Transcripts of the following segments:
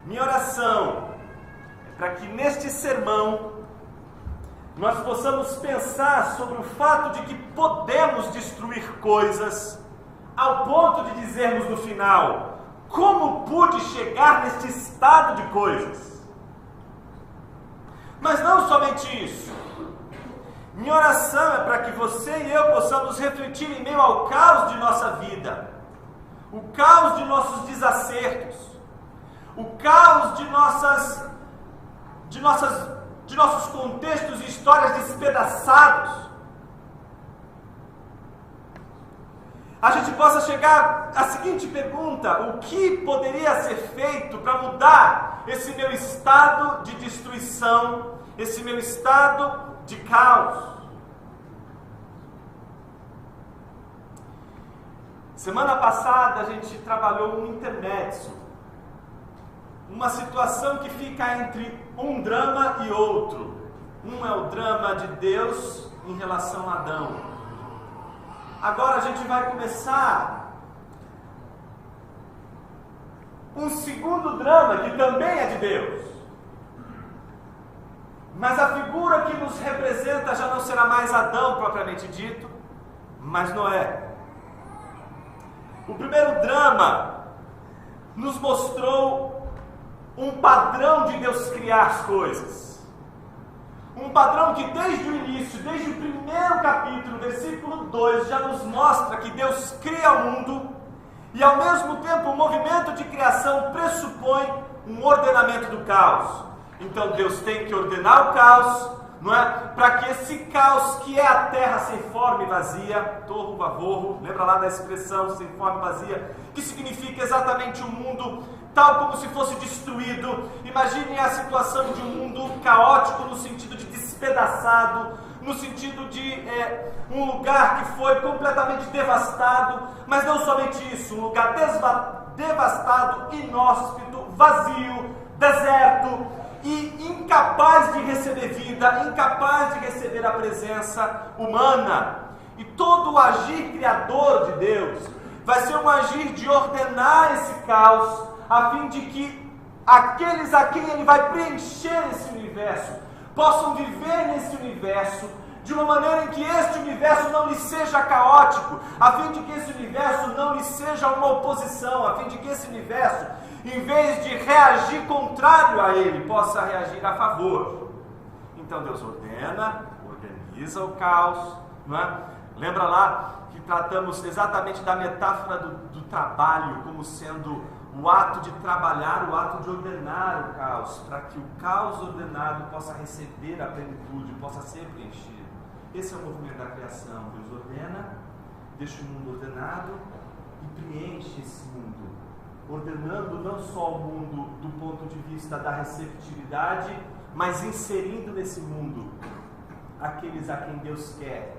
Minha oração é para que neste sermão nós possamos pensar sobre o fato de que podemos destruir coisas ao ponto de dizermos no final: como pude chegar neste estado de coisas? Mas não somente isso. Minha oração é para que você e eu possamos refletir em meio ao caos de nossa vida, o caos de nossos desacertos, o caos de nossos contextos e histórias despedaçados. A gente possa chegar à seguinte pergunta: o que poderia ser feito para mudar esse meu estado de destruição, esse meu estado de caos? Semana passada a gente trabalhou um intermezzo, uma situação que fica entre um drama e outro. Um é o drama de Deus em relação a Adão. Agora a gente vai começar um segundo drama que também é de Deus. Mas a figura que nos representa já não será mais Adão propriamente dito, mas Noé. O primeiro drama nos mostrou um padrão de Deus criar as coisas. Um padrão que desde o início, desde o primeiro capítulo, versículo 2, já nos mostra que Deus cria o mundo e ao mesmo tempo o movimento de criação pressupõe um ordenamento do caos. Então Deus tem que ordenar o caos, não é? Para que esse caos que é a terra sem forma e vazia, torro vavorro, lembra lá da expressão sem forma e vazia, que significa exatamente o mundo tal como se fosse destruído. Imagine a situação de um mundo caótico no sentido de despedaçado, no sentido de um lugar que foi completamente devastado, mas não somente isso, um lugar devastado, inóspito, vazio, deserto e incapaz de receber vida, incapaz de receber a presença humana. E todo o agir criador de Deus vai ser um agir de ordenar esse caos, a fim de que aqueles a quem Ele vai preencher esse universo possam viver nesse universo de uma maneira em que este universo não lhe seja caótico, a fim de que esse universo não lhe seja uma oposição, a fim de que esse universo, em vez de reagir contrário a ele, possa reagir a favor. Então Deus organiza o caos, não é? Lembra lá que tratamos exatamente da metáfora do trabalho como sendo o ato de trabalhar, o ato de ordenar o caos, para que o caos ordenado possa receber a plenitude, possa ser preenchido. Esse é o movimento da criação. Deus ordena, deixa o mundo ordenado e preenche esse mundo, ordenando não só o mundo do ponto de vista da receptividade, mas inserindo nesse mundo aqueles a quem Deus quer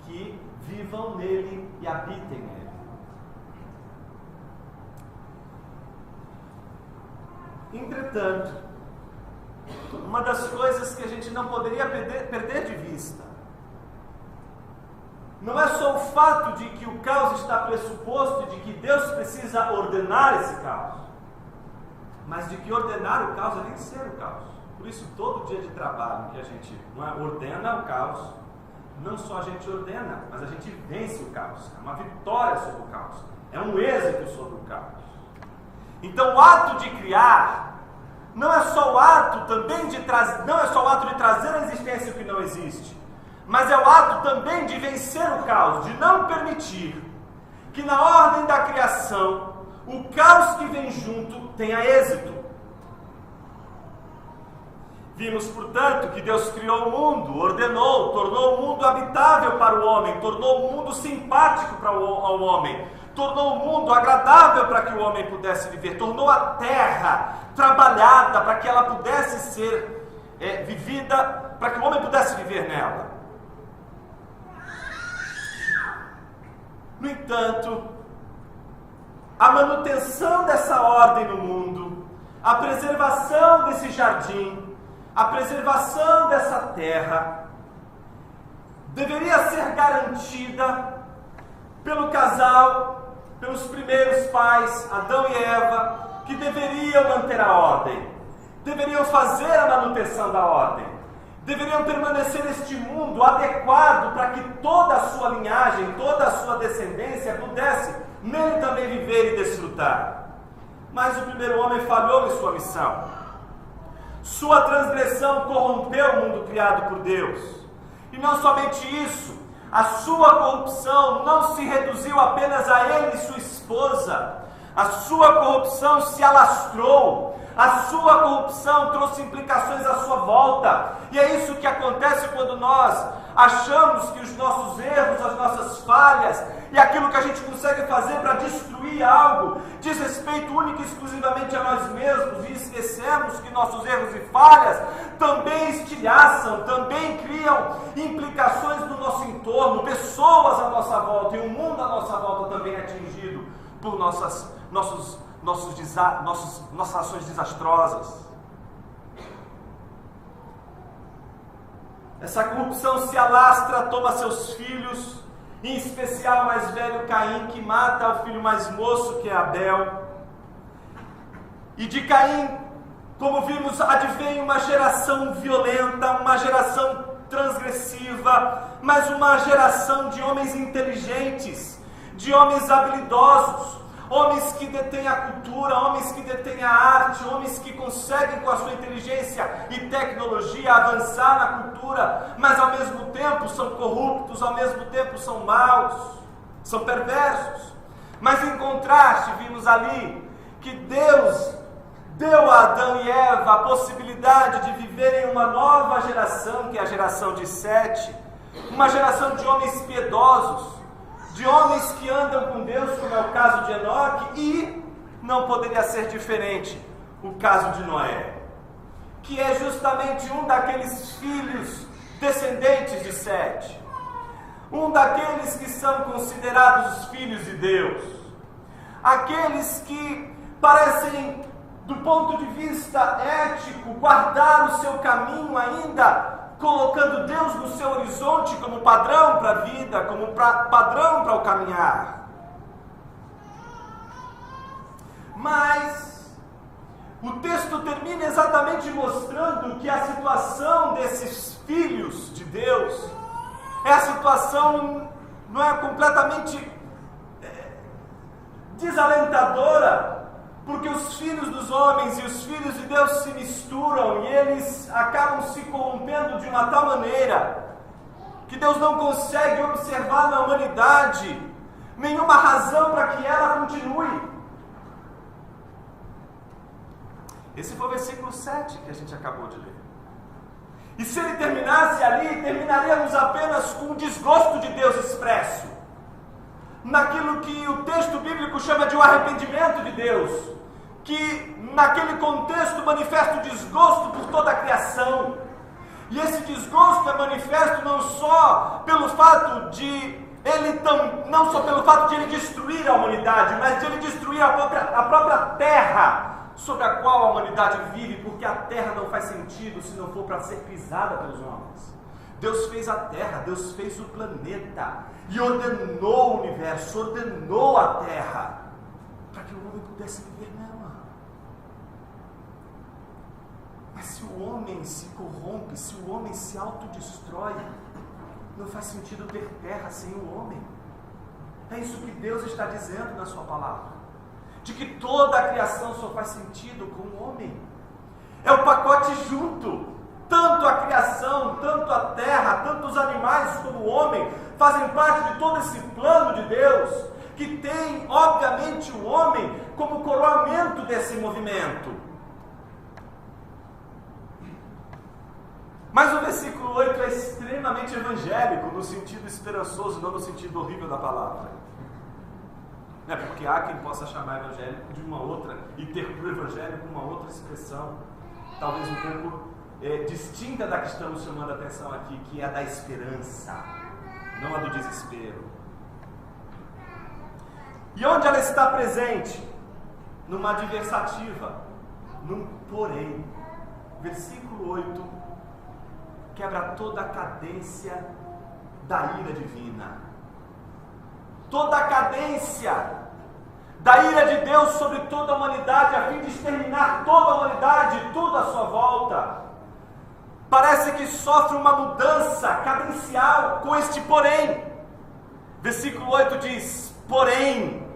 que vivam nele e habitem nele. Entretanto, uma das coisas que a gente não poderia perder de vista não é só o fato de que o caos está pressuposto e de que Deus precisa ordenar esse caos, mas de que ordenar o caos é vencer o caos. Por isso, todo dia de trabalho que a gente ordena o caos, não só a gente ordena, mas a gente vence o caos. É uma vitória sobre o caos, é um êxito sobre o caos. Então o ato de criar não é só o ato também de trazer à existência o que não existe, mas é o ato também de vencer o caos, de não permitir que na ordem da criação o caos que vem junto tenha êxito. Vimos, portanto, que Deus criou o mundo, ordenou, tornou o mundo habitável para o homem, tornou o mundo simpático ao homem, tornou o mundo agradável para que o homem pudesse viver, tornou a terra trabalhada para que ela pudesse ser vivida, para que o homem pudesse viver nela. No entanto, a manutenção dessa ordem no mundo, a preservação desse jardim, a preservação dessa terra, deveria ser garantida pelo casal, pelos primeiros pais, Adão e Eva, que deveriam manter a ordem, deveriam fazer a manutenção da ordem, deveriam permanecer neste mundo adequado para que toda a sua linhagem, toda a sua descendência pudesse nele também viver e desfrutar. Mas o primeiro homem falhou em sua missão. Sua transgressão corrompeu o mundo criado por Deus. E não somente isso, a sua corrupção não se reduziu apenas a ele e sua esposa. A sua corrupção se alastrou. A sua corrupção trouxe implicações à sua volta. E é isso que acontece quando nós achamos que os nossos erros, as nossas falhas e aquilo que a gente consegue fazer para destruir algo diz respeito único e exclusivamente a nós mesmos, e esquecemos que nossos erros e falhas também estilhaçam, também criam implicações no nosso entorno, pessoas à nossa volta, e o mundo à nossa volta também é atingido por nossas ações desastrosas. Essa corrupção se alastra, toma seus filhos, em especial o mais velho Caim, que mata o filho mais moço, que é Abel. E de Caim, como vimos, advém uma geração violenta, uma geração transgressiva, mas uma geração de homens inteligentes, de homens habilidosos, homens que detêm a cultura, homens que detêm a arte, homens que conseguem com a sua inteligência e tecnologia avançar na cultura, mas ao mesmo tempo são corruptos, ao mesmo tempo são maus, são perversos. Mas em contraste, vimos ali que Deus deu a Adão e Eva a possibilidade de viverem uma nova geração, que é a geração de Sete, uma geração de homens piedosos, de homens que andam com Deus, como é o caso de Enoque, e não poderia ser diferente o caso de Noé, que é justamente um daqueles filhos descendentes de Sete, um daqueles que são considerados os filhos de Deus, aqueles que parecem, do ponto de vista ético, guardar o seu caminho ainda, colocando Deus no seu horizonte como padrão para a vida, como padrão para o caminhar. Mas o texto termina exatamente mostrando que a situação desses filhos de Deus é a situação, não é, completamente desalentadora, porque os filhos dos homens e os filhos de Deus se misturam e eles acabam se corrompendo de uma tal maneira que Deus não consegue observar na humanidade nenhuma razão para que ela continue. Esse foi o versículo 7 que a gente acabou de ler. E se ele terminasse ali, terminaríamos apenas com o desgosto de Deus expresso, naquilo que o texto bíblico chama de um arrependimento de Deus, que naquele contexto manifesta o desgosto por toda a criação. E esse desgosto é manifesto não só pelo fato de ele destruir a humanidade, mas de ele destruir a própria terra sobre a qual a humanidade vive, porque a terra não faz sentido se não for para ser pisada pelos homens. Deus fez a terra, Deus fez o planeta e ordenou o universo, ordenou a terra para que o homem pudesse viver nela. Mas se o homem se corrompe, se o homem se autodestrói, não faz sentido ter terra sem o homem. É isso que Deus está dizendo na sua palavra, de que toda a criação só faz sentido com o homem. É o pacote junto. Tanto a criação, tanto a terra, tanto os animais como o homem fazem parte de todo esse plano de Deus, que tem, obviamente, o homem como coroamento desse movimento. Mas o versículo 8 é extremamente evangélico, no sentido esperançoso, não no sentido horrível da palavra. É porque há quem possa chamar evangélico de uma outra, e ter por evangélico uma outra expressão, talvez um pouco distinta da que estamos chamando a atenção aqui, que é a da esperança, não a do desespero. E onde ela está presente? Numa adversativa, num porém. Versículo 8 quebra toda a cadência da ira divina, toda a cadência da ira de Deus sobre toda a humanidade, a fim de exterminar toda a humanidade e tudo à sua volta. Parece que sofre uma mudança cadencial com este porém. Versículo 8 diz: porém,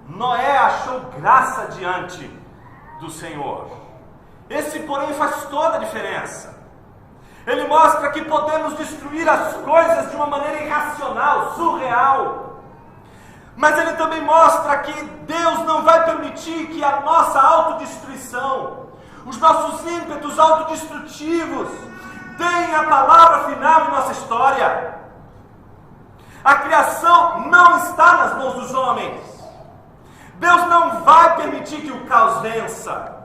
Noé achou graça diante do Senhor. Esse porém faz toda a diferença. Ele mostra que podemos destruir as coisas de uma maneira irracional, surreal. Mas ele também mostra que Deus não vai permitir que a nossa autodestruição, os nossos ímpetos autodestrutivos, deem a palavra final em nossa história. A criação não está nas mãos dos homens. Deus não vai permitir que o caos vença.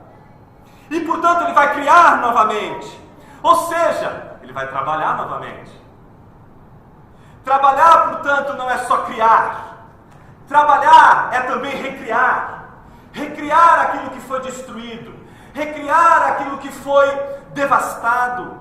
E portanto ele vai criar novamente. Ou seja, ele vai trabalhar novamente. Trabalhar, portanto, não é só criar. Trabalhar é também recriar. Recriar aquilo que foi destruído. Recriar aquilo que foi devastado.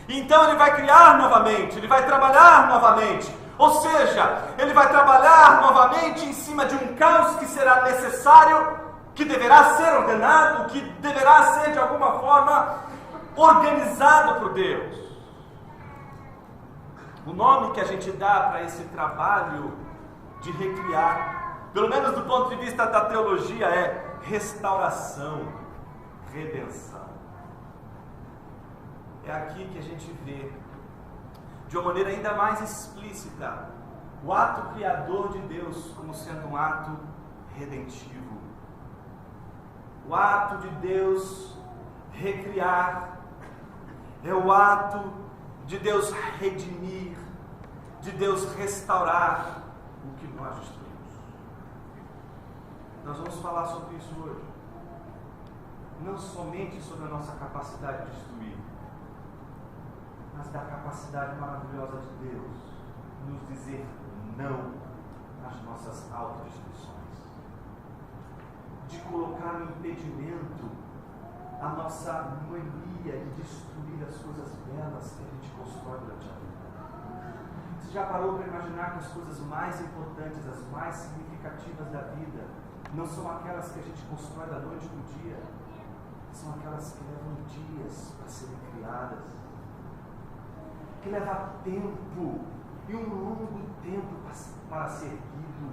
Então ele vai criar novamente. Ele vai trabalhar novamente. Ou seja, ele vai trabalhar novamente em cima de um caos que será necessário, que deverá ser ordenado, que deverá ser de alguma forma organizado por Deus. O nome que a gente dá para esse trabalho de recriar, pelo menos do ponto de vista da teologia, é restauração, redenção. É aqui que a gente vê, de uma maneira ainda mais explícita, o ato criador de Deus como sendo um ato redentivo. O ato de Deus recriar é o ato de Deus redimir, de Deus restaurar o que nós destruímos. Nós vamos falar sobre isso hoje. Não somente sobre a nossa capacidade de destruir, mas da capacidade maravilhosa de Deus nos dizer não às nossas autodestruições, de colocar no impedimento a nossa mania de destruir as coisas belas que a gente constrói durante a vida. Você já parou para imaginar que as coisas mais importantes, as mais significativas da vida, não são aquelas que a gente constrói da noite para o dia, são aquelas que levam dias para serem criadas, que levam tempo, e um longo tempo para ser erguido.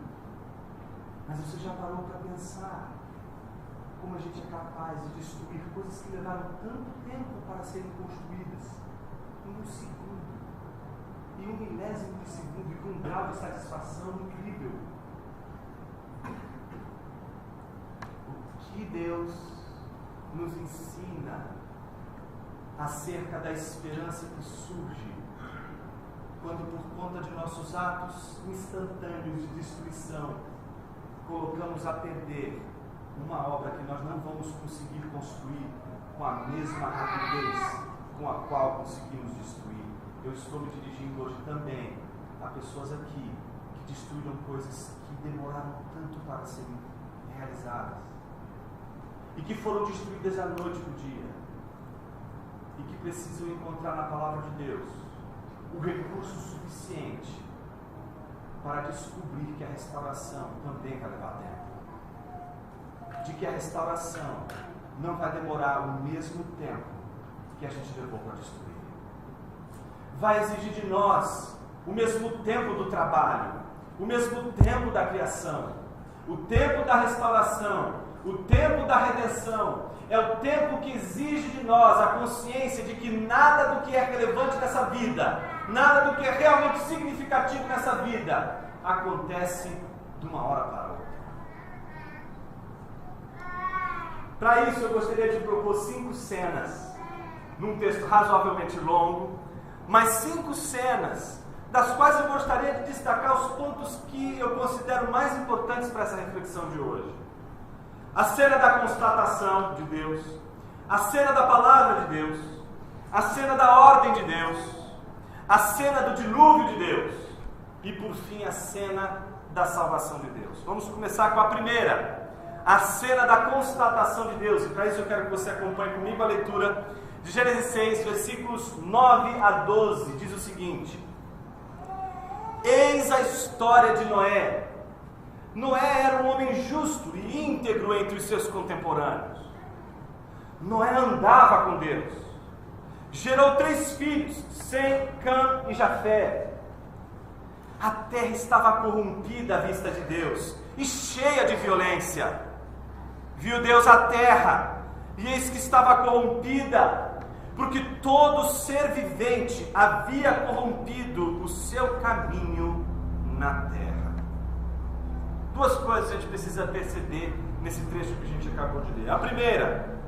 Mas você já parou para pensar como a gente é capaz de destruir coisas que levaram tanto tempo para serem construídas em um segundo, em um milésimo de segundo, e com um grau de satisfação incrível? O que Deus nos ensina acerca da esperança que surge quando, por conta de nossos atos instantâneos de destruição, colocamos a perder uma obra que nós não vamos conseguir construir com a mesma rapidez com a qual conseguimos destruir. Eu estou me dirigindo hoje também a pessoas aqui que destruíram coisas que demoraram tanto para serem realizadas e que foram destruídas à noite do dia e que precisam encontrar na palavra de Deus o recurso suficiente para descobrir que a restauração também vai levar tempo. De que a restauração não vai demorar o mesmo tempo que a gente levou para destruir. Vai exigir de nós o mesmo tempo do trabalho, o mesmo tempo da criação, o tempo da restauração, o tempo da redenção. É o tempo que exige de nós a consciência de que nada do que é relevante nessa vida, nada do que é realmente significativo nessa vida, acontece de uma hora para outra. Para isso eu gostaria de propor 5 cenas, num texto razoavelmente longo, mas 5 cenas, das quais eu gostaria de destacar os pontos que eu considero mais importantes para essa reflexão de hoje. A cena da constatação de Deus, a cena da palavra de Deus, a cena da ordem de Deus, a cena do dilúvio de Deus e, por fim, a cena da salvação de Deus. Vamos começar com a primeira, a cena da constatação de Deus. E para isso eu quero que você acompanhe comigo a leitura de Gênesis 6, versículos 9 a 12. Diz o seguinte: Eis a história de Noé. Noé era um homem justo e íntegro entre os seus contemporâneos. Noé andava com Deus. Gerou 3 filhos, Sem, Cã e Jafé. A terra estava corrompida à vista de Deus e cheia de violência. Viu Deus a terra, e eis que estava corrompida, porque todo ser vivente havia corrompido o seu caminho na terra. 2 coisas a gente precisa perceber nesse trecho que a gente acabou de ler. A primeira,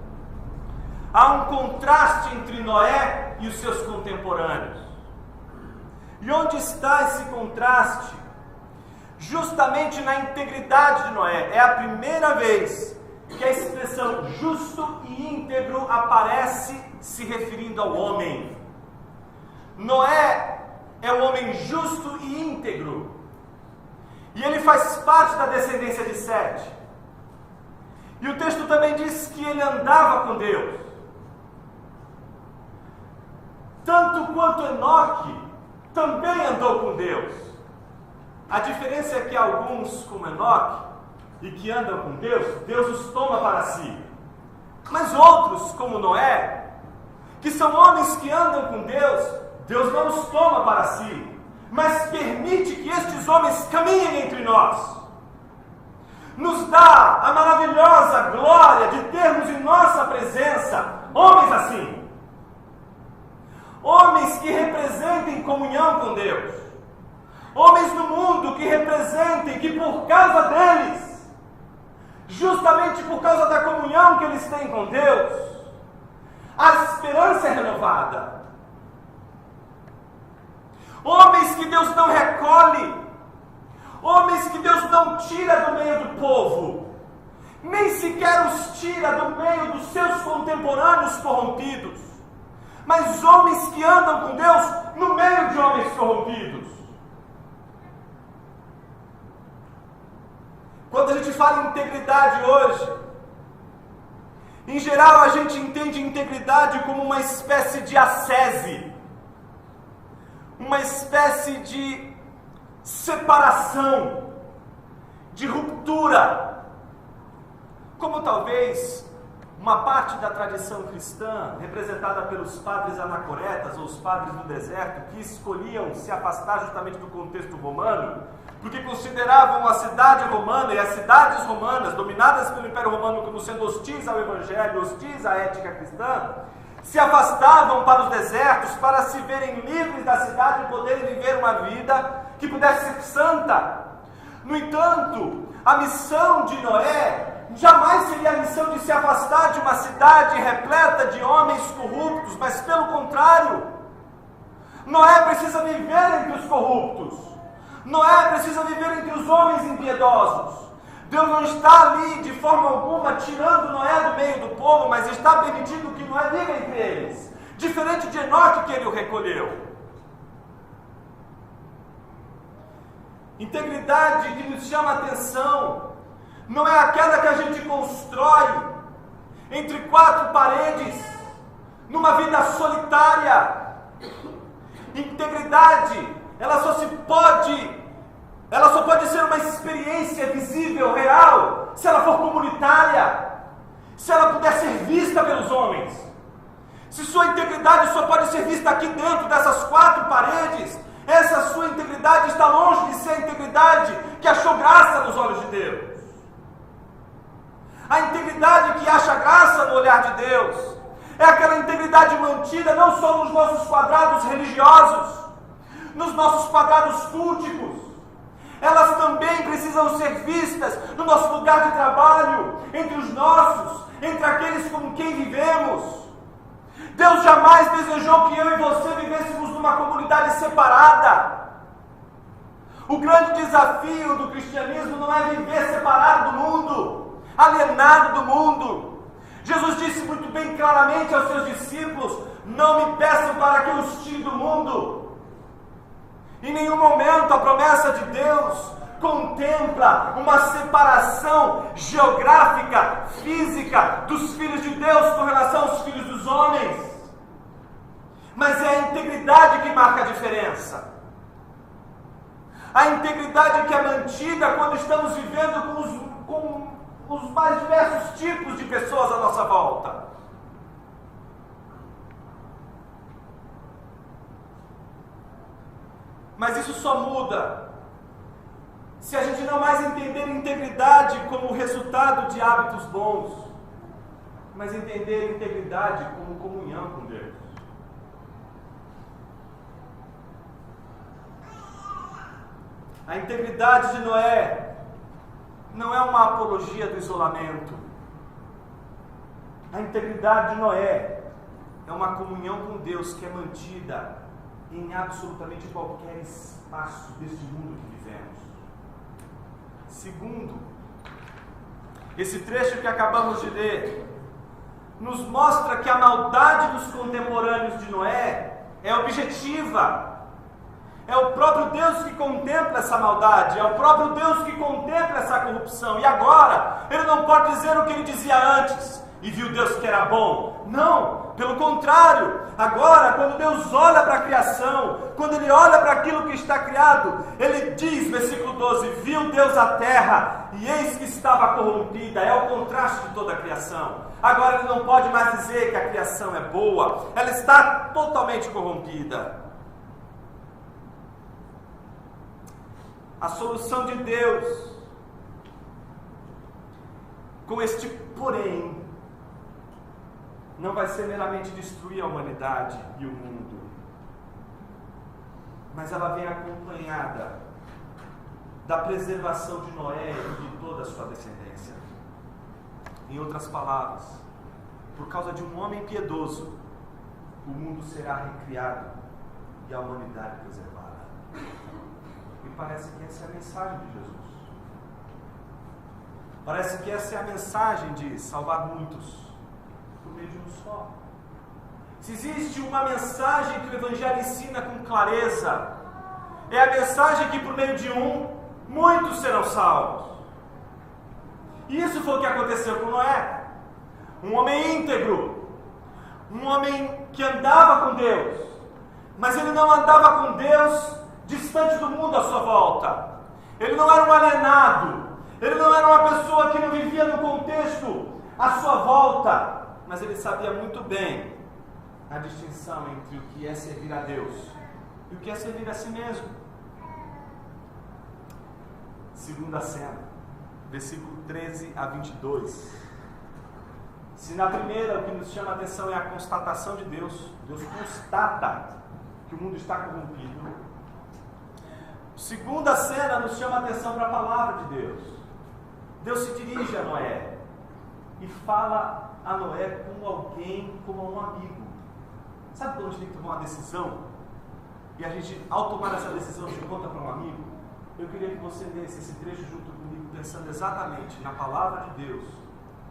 há um contraste entre Noé e os seus contemporâneos. E onde está esse contraste? Justamente na integridade de Noé. É a primeira vez que a expressão justo e íntegro aparece se referindo ao homem. Noé é um homem justo e íntegro. E ele faz parte da descendência de Sete. E o texto também diz que ele andava com Deus. Tanto quanto Enoque também andou com Deus. A diferença é que alguns, como Enoque, e que andam com Deus, Deus os toma para si. Mas outros, como Noé, que são homens que andam com Deus, Deus não os toma para si, mas permite que estes homens caminhem entre nós. Nos dá a maravilhosa glória de termos em nossa presença homens assim. Homens que representem comunhão com Deus. Homens no mundo que representem que por causa deles, justamente por causa da comunhão que eles têm com Deus, a esperança é renovada. Homens que Deus não recolhe, homens que Deus não tira do meio do povo, nem sequer os tira do meio dos seus contemporâneos corrompidos, mas homens que andam com Deus no meio de homens corrompidos. Quando a gente fala em integridade hoje, em geral a gente entende integridade como uma espécie de ascese, uma espécie de separação, de ruptura, como talvez uma parte da tradição cristã, representada pelos padres anacoretas ou os padres do deserto, que escolhiam se afastar justamente do contexto romano, porque consideravam a cidade romana e as cidades romanas, dominadas pelo Império Romano, como sendo hostis ao Evangelho, hostis à ética cristã, se afastavam para os desertos para se verem livres da cidade e poderem viver uma vida que pudesse ser santa. No entanto, a missão de Noé jamais seria a missão de se afastar de uma cidade repleta de homens corruptos, mas pelo contrário, Noé precisa viver entre os corruptos. Noé precisa viver entre os homens impiedosos. Deus não está ali de forma alguma tirando Noé do meio do povo, mas está permitindo que Noé viva entre eles, diferente de Enoque, que ele o recolheu. Integridade que nos chama a atenção não é aquela que a gente constrói entre 4 paredes, numa vida solitária. Integridade, ela só pode ser uma experiência visível, real, se ela for comunitária, se ela puder ser vista pelos homens. Se sua integridade só pode ser vista aqui dentro dessas 4 paredes, essa sua integridade está longe de ser a integridade que achou graça nos olhos de Deus. A integridade que acha graça no olhar de Deus é aquela integridade mantida não só nos nossos quadrados religiosos, nos nossos quadrados culticos. Elas também precisam ser vistas no nosso lugar de trabalho, entre os nossos, entre aqueles com quem vivemos. Deus jamais desejou que eu e você vivêssemos numa comunidade separada. O grande desafio do cristianismo não é viver separado do mundo, alienado do mundo. Jesus disse muito bem claramente aos seus discípulos: não me peçam para que eu os tire do mundo. Em nenhum momento a promessa de Deus contempla uma separação geográfica, física, dos filhos de Deus com relação aos filhos dos homens. Mas é a integridade que marca a diferença. A integridade que é mantida quando estamos vivendo com os mais diversos tipos de pessoas à nossa volta. Mas isso só muda se a gente não mais entender integridade como resultado de hábitos bons, mas entender integridade como comunhão com Deus. A integridade de Noé não é uma apologia do isolamento. A integridade de Noé é uma comunhão com Deus que é mantida em absolutamente qualquer espaço deste mundo que vivemos. Segundo, esse trecho que acabamos de ler nos mostra que a maldade dos contemporâneos de Noé é objetiva. É o próprio Deus que contempla essa maldade, é o próprio Deus que contempla essa corrupção. E agora, ele não pode dizer o que ele dizia antes, e viu Deus que era bom. Não, pelo contrário, agora, quando Deus olha para a criação, quando ele olha para aquilo que está criado, ele diz, versículo 12, viu Deus a terra, e eis que estava corrompida. É o contraste de toda a criação. Agora ele não pode mais dizer que a criação é boa, ela está totalmente corrompida. A solução de Deus, com este porém, não vai ser meramente destruir a humanidade e o mundo, mas ela vem acompanhada da preservação de Noé e de toda a sua descendência. Em outras palavras, por causa de um homem piedoso, o mundo será recriado e a humanidade preservada. E parece que essa é a mensagem de Jesus. Parece que essa é a mensagem de salvar muitos por meio de um só. Se existe uma mensagem que o Evangelho ensina com clareza, é a mensagem que por meio de um, muitos serão salvos. E isso foi o que aconteceu com Noé. Um homem íntegro, um homem que andava com Deus, mas ele não andava com Deus distante do mundo à sua volta. Ele não era um alienado, ele não era uma pessoa que não vivia no contexto à sua volta, mas ele sabia muito bem a distinção entre o que é servir a Deus e o que é servir a si mesmo. Segunda cena, versículo 13 a 22. Se na primeira o que nos chama a atenção é a constatação de Deus, Deus constata que o mundo está corrompido. Segunda cena nos chama a atenção para a palavra de Deus. Deus se dirige a Noé e fala a Noé como alguém, como um amigo. Sabe quando a gente tem que tomar uma decisão e a gente, ao tomar essa decisão, te conta para um amigo? Eu queria que você lesse esse trecho junto comigo, pensando exatamente na palavra de Deus,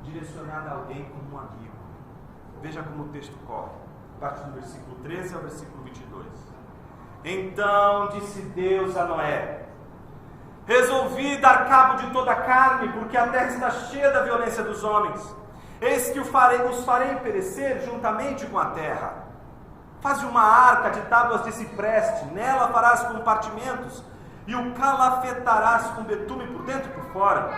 direcionada a alguém como um amigo. Veja como o texto corre, a partir do versículo 13 ao versículo 22. Então disse Deus a Noé: resolvi dar cabo de toda a carne, porque a terra está cheia da violência dos homens. Eis que os farei perecer juntamente com a terra. Faze uma arca de tábuas de cipreste, nela farás compartimentos, e o calafetarás com betume por dentro e por fora.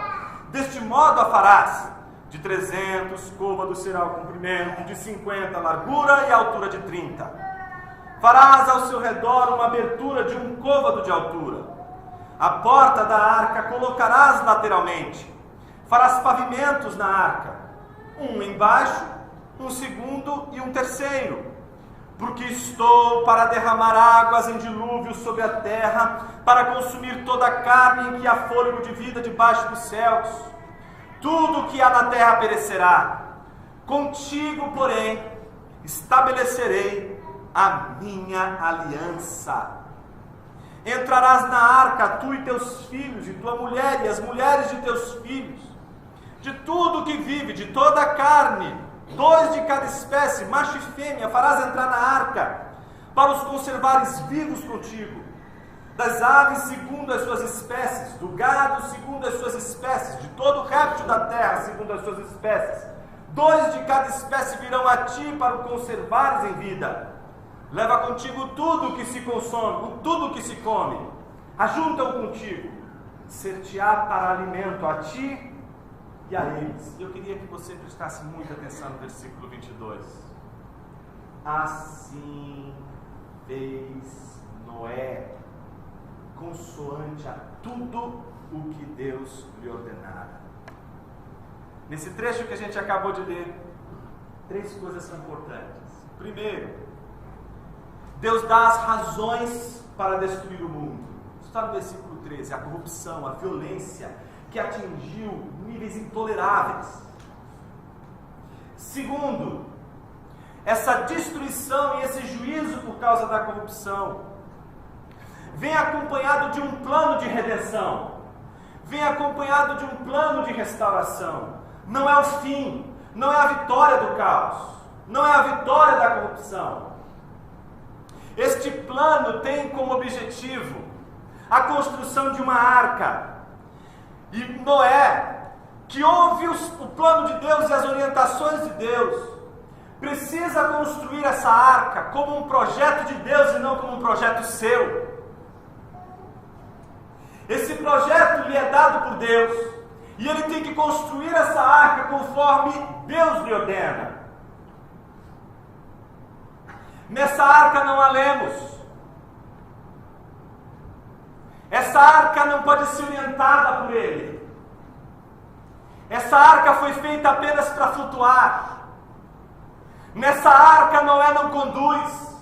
Deste modo a farás: de 300 côvados será o comprimento, de 50 a largura e a altura de 30. Farás ao seu redor uma abertura de 1 côvado de altura. A porta da arca colocarás lateralmente. Farás pavimentos na arca, um embaixo, um segundo e um terceiro. Porque estou para derramar águas em dilúvio sobre a terra, para consumir toda a carne em que há fôlego de vida debaixo dos céus. Tudo que há na terra perecerá. Contigo, porém, estabelecerei a minha aliança. Entrarás na arca, tu e teus filhos, e tua mulher, e as mulheres de teus filhos. De tudo que vive, de toda a carne, 2 de cada espécie, macho e fêmea, farás entrar na arca, para os conservares vivos contigo. Das aves segundo as suas espécies, do gado segundo as suas espécies, de todo réptil da terra segundo as suas espécies. 2 de cada espécie virão a ti para o conservares em vida. Leva contigo tudo que se consome, tudo que se come. ajunta-o contigo, ser-te-á para alimento a ti e a eles. Eu queria que você prestasse muita atenção no versículo 22. Assim fez Noé, consoante a tudo o que Deus lhe ordenara. Nesse trecho que a gente acabou de ler, 3 coisas são importantes. Primeiro, Deus dá as razões para destruir o mundo. Está no versículo 13, a corrupção, a violência que atingiu níveis intoleráveis. Segundo, essa destruição e esse juízo por causa da corrupção vem acompanhado de um plano de redenção, vem acompanhado de um plano de restauração. Não é o fim, não é a vitória do caos, não é a vitória da corrupção. Este plano tem como objetivo a construção de uma arca. E Noé, que ouve o plano de Deus e as orientações de Deus, precisa construir essa arca como um projeto de Deus e não como um projeto seu. Esse projeto lhe é dado por Deus e ele tem que construir essa arca conforme Deus lhe ordena. Nessa arca não há lemos. Essa arca não pode ser orientada por ele. Essa arca foi feita apenas para flutuar. Nessa arca Noé não conduz.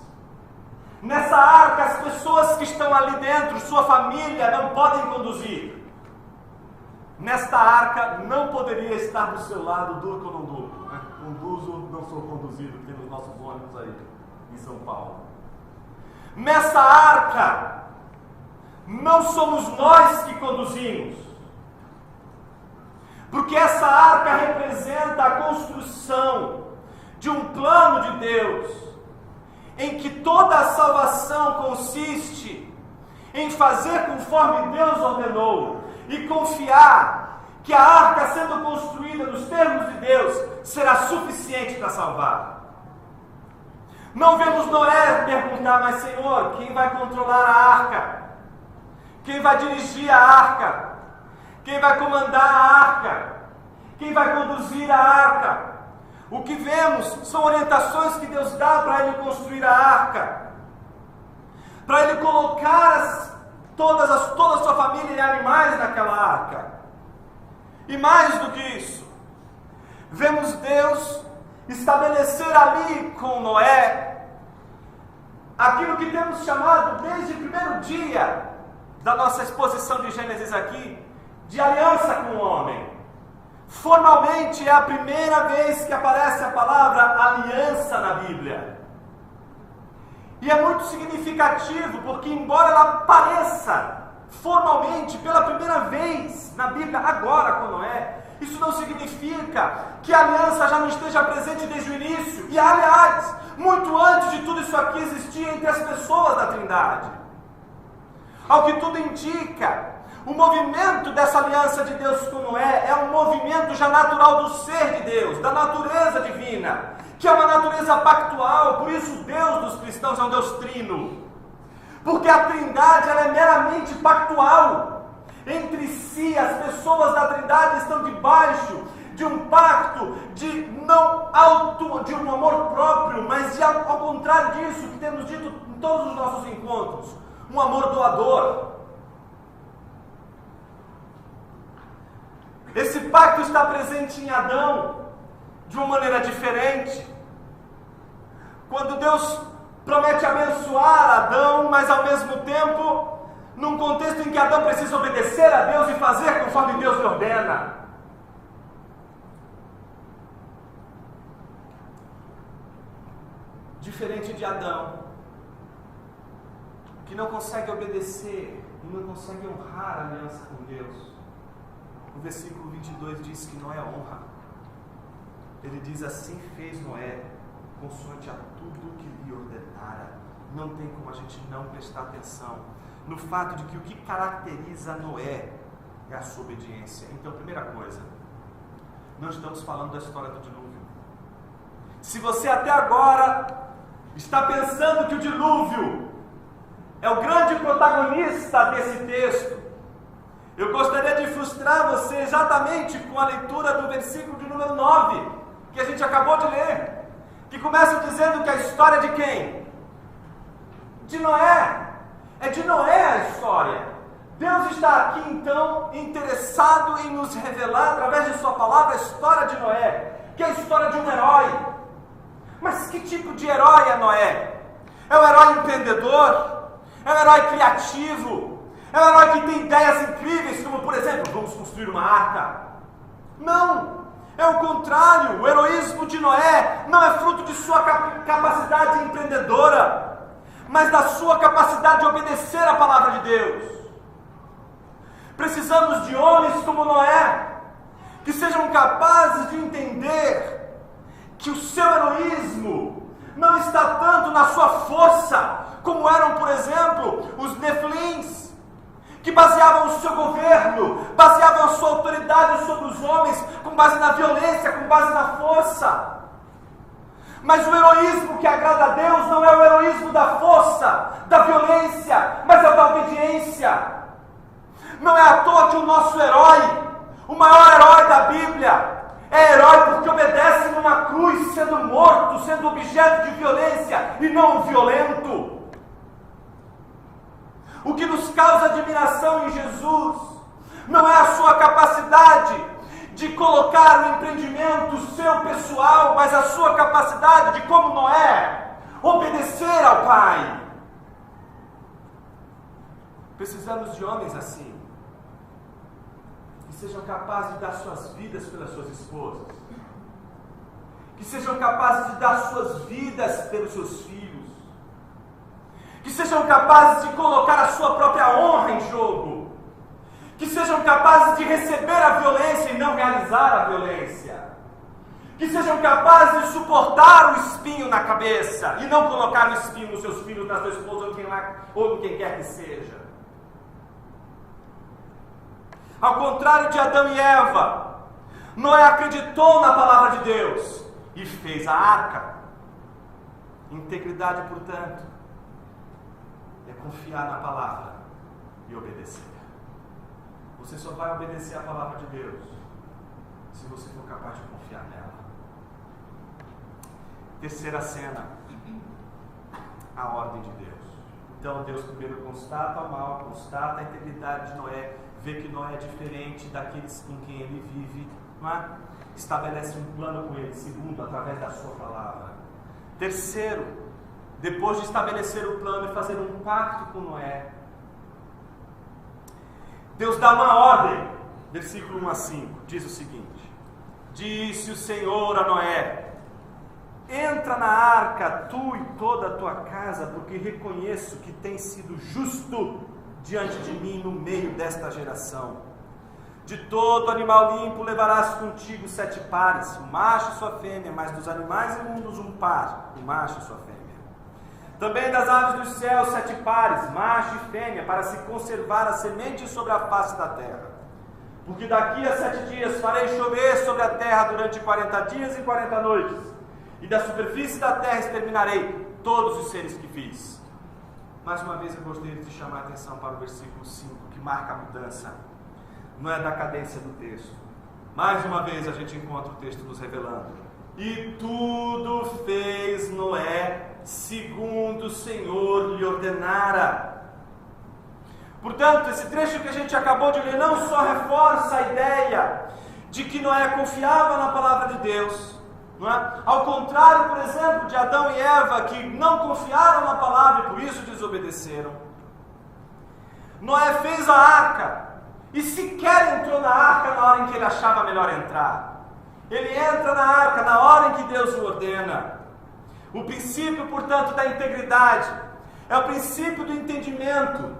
Nessa arca as pessoas que estão ali dentro, sua família, não podem conduzir. Nesta arca não poderia estar do seu lado Durco ou não Durco, né? Conduzo, não sou conduzido, temos nossos ônibus aí em São Paulo. Nessa arca não somos nós que conduzimos, porque essa arca representa a construção de um plano de Deus, em que toda a salvação consiste em fazer conforme Deus ordenou e confiar que a arca, sendo construída nos termos de Deus, será suficiente para salvar. Não vemos Noé perguntar: mas Senhor, quem vai controlar a arca? Quem vai dirigir a arca? Quem vai comandar a arca? Quem vai conduzir a arca? O que vemos são orientações que Deus dá para ele construir a arca, para ele colocar toda a sua família e animais naquela arca. E mais do que isso, vemos Deus estabelecer ali com Noé aquilo que temos chamado desde o primeiro dia da nossa exposição de Gênesis aqui, de aliança com o homem. Formalmente é a primeira vez que aparece a palavra aliança na Bíblia. E é muito significativo, porque embora ela apareça formalmente pela primeira vez na Bíblia, agora com Noé, isso não significa que a aliança já não esteja presente desde o início. E aliás, muito antes de tudo isso aqui existia entre as pessoas da Trindade. Ao que tudo indica, o movimento dessa aliança de Deus com Noé é um movimento já natural do ser de Deus, da natureza divina, que é uma natureza pactual. Por isso o Deus dos cristãos é um Deus trino, porque a Trindade ela é meramente pactual. Entre si, as pessoas da Trindade estão debaixo de um pacto de de um amor próprio, mas ao contrário disso que temos dito em todos os nossos encontros, um amor doador. Esse pacto está presente em Adão de uma maneira diferente. Quando Deus promete abençoar Adão, mas ao mesmo tempo, num contexto em que Adão precisa obedecer a Deus e fazer conforme Deus lhe ordena. Diferente de Adão, que não consegue obedecer e não consegue honrar a aliança com Deus. O versículo 22 diz que Noé honra. Ele diz: assim fez Noé, consoante a tudo que lhe ordenara. Não tem como a gente não prestar atenção no fato de que o que caracteriza Noé é a sua obediência. Então, primeira coisa, não estamos falando da história do dilúvio. Se você até agora está pensando que o dilúvio é o grande protagonista desse texto. Eu gostaria de frustrar você exatamente com a leitura do versículo de número 9, que a gente acabou de ler, que começa dizendo que a história de quem? De Noé. É de Noé a história. Deus está aqui então interessado em nos revelar através de sua palavra a história de Noé, que é a história de um herói. Mas que tipo de herói é Noé? É um herói empreendedor? É um herói criativo? É um herói que tem ideias incríveis, como por exemplo, vamos construir uma arca? Não! É o contrário. O heroísmo de Noé não é fruto de sua capacidade empreendedora, mas da sua capacidade de obedecer à palavra de Deus. Precisamos de homens como Noé, que sejam capazes de entender que o seu heroísmo não está tanto na sua força, como eram, por exemplo, os Nefilins, que baseavam o seu governo, baseavam a sua autoridade sobre os homens, com base na violência, com base na força. Mas o heroísmo que agrada a Deus não é o heroísmo da força, da violência, mas é o da obediência. Não é à toa que o nosso herói, o maior herói da Bíblia, é herói porque obedece numa cruz, sendo morto, sendo objeto de violência e não violento. O que nos causa admiração em Jesus não é a sua capacidade de colocar o empreendimento seu pessoal, mas a sua capacidade de, como Noé, obedecer ao Pai. Precisamos de homens assim, que sejam capazes de dar suas vidas pelas suas esposas, que sejam capazes de dar suas vidas pelos seus filhos, que sejam capazes de colocar a sua própria honra em jogo, que sejam capazes de receber a violência e não realizar a violência, que sejam capazes de suportar o espinho na cabeça e não colocar o espinho nos seus filhos, na sua esposa ou em quem quer que seja. Ao contrário de Adão e Eva, Noé acreditou na palavra de Deus e fez a arca. Integridade, portanto, é confiar na palavra e obedecer. Você só vai obedecer a palavra de Deus se você for capaz de confiar nela. Terceira cena, a ordem de Deus. Então Deus primeiro constata o mal, constata a integridade de Noé, vê que Noé é diferente daqueles com quem ele vive, não é? Estabelece um plano com ele. Segundo, através da sua palavra. Terceiro, depois de estabelecer o plano e fazer um pacto com Noé, Deus dá uma ordem. Versículo 1 a 5, diz o seguinte: disse o Senhor a Noé: entra na arca, tu e toda a tua casa, porque reconheço que tens sido justo diante de mim no meio desta geração. De todo animal limpo levarás contigo 7 pares, o macho e sua fêmea, mas dos animais imundos um par, o macho e sua fêmea. Também das aves dos céus 7 pares, macho e fêmea, para se conservar a semente sobre a face da terra. Porque daqui a 7 dias farei chover sobre a terra durante 40 dias e 40 noites, e da superfície da terra exterminarei todos os seres que fiz. Mais uma vez eu gostaria de chamar a atenção para o versículo 5, que marca a mudança. Não é da cadência do texto. Mais uma vez a gente encontra o texto nos revelando: e tudo fez Noé segundo o Senhor lhe ordenara. Portanto, esse trecho que a gente acabou de ler não só reforça a ideia de que Noé confiava na palavra de Deus, não é? Ao contrário, por exemplo, de Adão e Eva, que não confiaram na palavra e por isso desobedeceram. Noé fez a arca e sequer entrou na arca na hora em que ele achava melhor entrar. Ele entra na arca na hora em que Deus o ordena. O princípio, portanto, da integridade é o princípio do entendimento,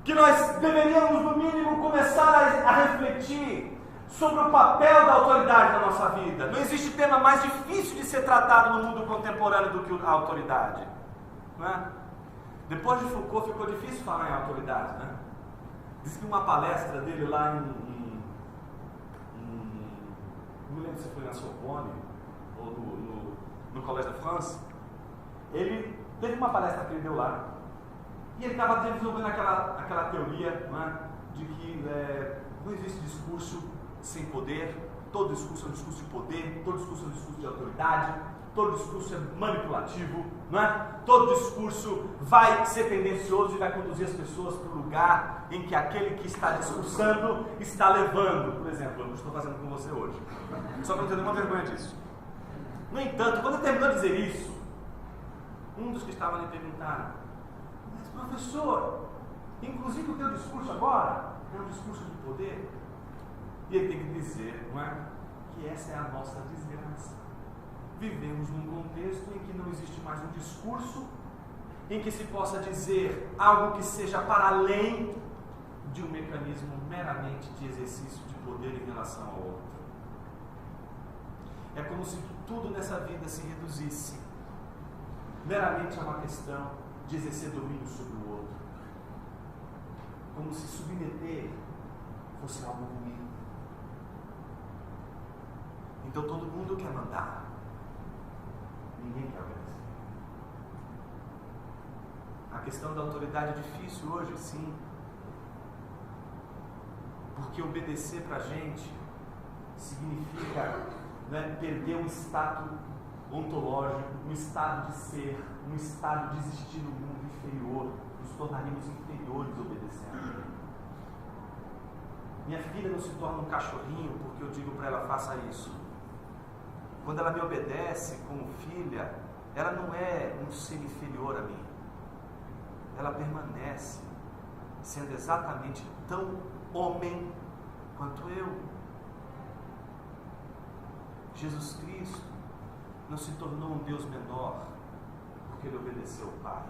que nós deveríamos, no mínimo, começar a refletir sobre o papel da autoridade na nossa vida. Não existe tema mais difícil de ser tratado no mundo contemporâneo do que a autoridade, não é? Depois de Foucault ficou difícil falar em autoridade, né? Diz que uma palestra dele lá não lembro se foi na Sorbonne ou no Collège de France, ele teve uma palestra que ele deu lá, E ele estava desenvolvendo aquela teoria, não é? De que não existe discurso sem poder, todo discurso é um discurso de poder, todo discurso é um discurso de autoridade, todo discurso é manipulativo, não é? Todo discurso vai ser tendencioso e vai conduzir as pessoas para o lugar em que aquele que está discursando está levando. Por exemplo, eu estou fazendo com você hoje. Só para não ter nenhuma vergonha disso. No entanto, quando ele terminou de dizer isso, um dos que estavam ali perguntaram: mas professor, inclusive o teu discurso agora é um discurso de poder? E ele tem que dizer, não é? Que essa é a nossa desgraça. Vivemos num contexto em que não existe mais um discurso em que se possa dizer algo que seja para além de um mecanismo meramente de exercício de poder em relação ao outro. É como se tudo nessa vida se reduzisse meramente a uma questão de exercer domínio sobre o outro. Como se submeter fosse algo ruim. Então todo mundo quer mandar. Ninguém quer obedecer. A questão da autoridade é difícil hoje, sim. Porque obedecer para a gente significa, né, perder um estado ontológico, um estado de ser, um estado de existir no mundo inferior. Nos tornaríamos inferiores obedecendo. Minha filha não se torna um cachorrinho porque eu digo para ela: faça isso. Quando ela me obedece como filha, ela não é um ser inferior a mim. Ela permanece sendo exatamente tão homem quanto eu. Jesus Cristo não se tornou um Deus menor porque ele obedeceu ao Pai.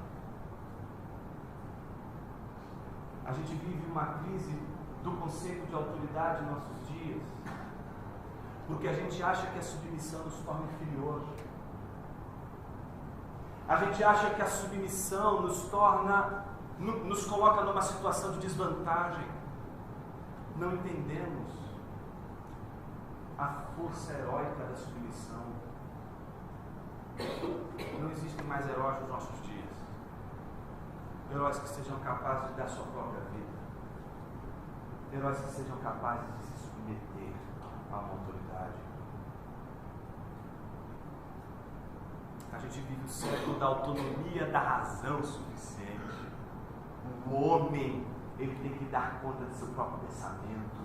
A gente vive uma crise do conceito de autoridade em nossos dias, porque a gente acha que a submissão nos torna inferior. A gente acha que a submissão nos coloca numa situação de desvantagem. Não entendemos a força heróica da submissão. Não existem mais heróis nos nossos dias. Heróis que sejam capazes de dar sua própria vida. Heróis que sejam capazes de se submeter a uma autoridade. A gente vive o século da autonomia da razão suficiente. O homem, ele tem que dar conta do seu próprio pensamento.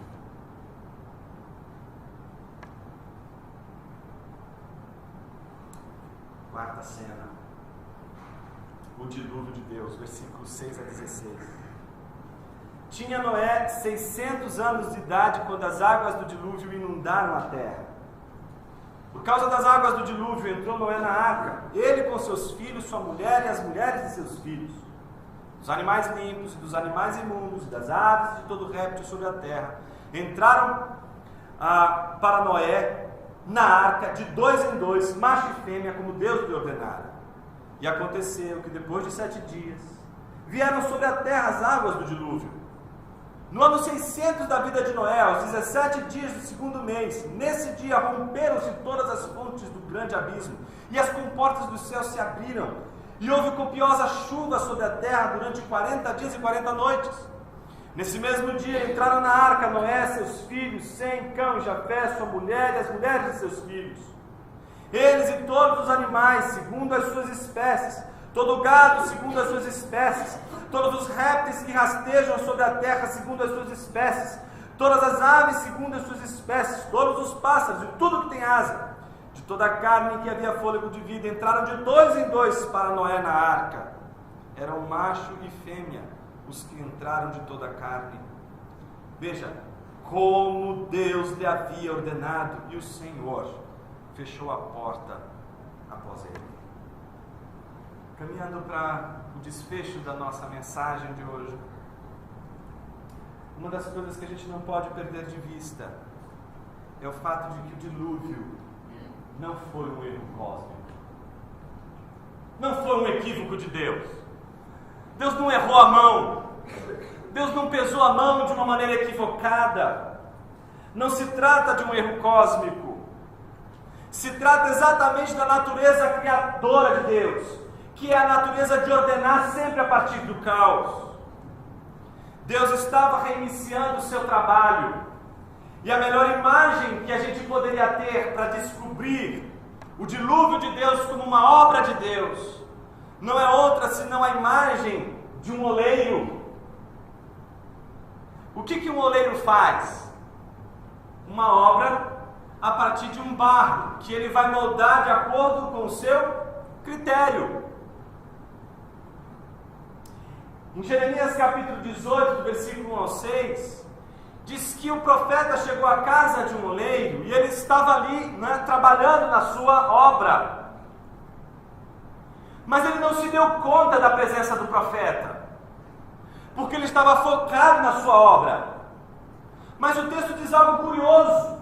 Quarta cena. O dilúvio de Deus, versículos 6 a 16. Tinha Noé 600 anos de idade quando as águas do dilúvio inundaram a terra. Por causa das águas do dilúvio entrou Noé na arca, ele com seus filhos, sua mulher e as mulheres de seus filhos, dos animais limpos e dos animais imundos, das aves e de todo réptil sobre a terra. Entraram para Noé na arca de 2 em 2, macho e fêmea, como Deus lhe ordenara. E aconteceu que depois de 7 dias vieram sobre a terra as águas do dilúvio. No ano 600 da vida de Noé, aos 17 dias do 2º mês, nesse dia romperam-se todas as fontes do grande abismo, e as comportas do céu se abriram, e houve copiosa chuva sobre a terra durante 40 dias e 40 noites. Nesse mesmo dia entraram na arca Noé, seus filhos, Sem, Cão e Jafé, sua mulher e as mulheres de seus filhos. Eles e todos os animais, segundo as suas espécies, todo o gado, segundo as suas espécies, todos os répteis que rastejam sobre a terra, segundo as suas espécies, todas as aves, segundo as suas espécies, todos os pássaros e tudo que tem asa, de toda a carne que havia fôlego de vida, entraram de 2 em 2 para Noé na arca. Eram macho e fêmea os que entraram de toda a carne. Veja, como Deus lhe havia ordenado, e o Senhor fechou a porta após ele. Caminhando para o desfecho da nossa mensagem de hoje, uma das coisas que a gente não pode perder de vista é o fato de que o dilúvio não foi um erro cósmico. Não foi um equívoco de Deus. Deus não errou a mão. Deus não pesou a mão de uma maneira equivocada. Não se trata de um erro cósmico. Se trata exatamente da natureza criadora de Deus, que é a natureza de ordenar sempre a partir do caos. Deus estava reiniciando o seu trabalho. E a melhor imagem que a gente poderia ter para descobrir o dilúvio de Deus como uma obra de Deus, não é outra senão a imagem de um oleiro. O que um oleiro faz? Uma obra a partir de um barro, que ele vai moldar de acordo com o seu critério. Em Jeremias capítulo 18, do versículo 1 ao 6, diz que o profeta chegou à casa de um oleiro e ele estava ali, trabalhando na sua obra. Mas ele não se deu conta da presença do profeta, porque ele estava focado na sua obra. Mas o texto diz algo curioso,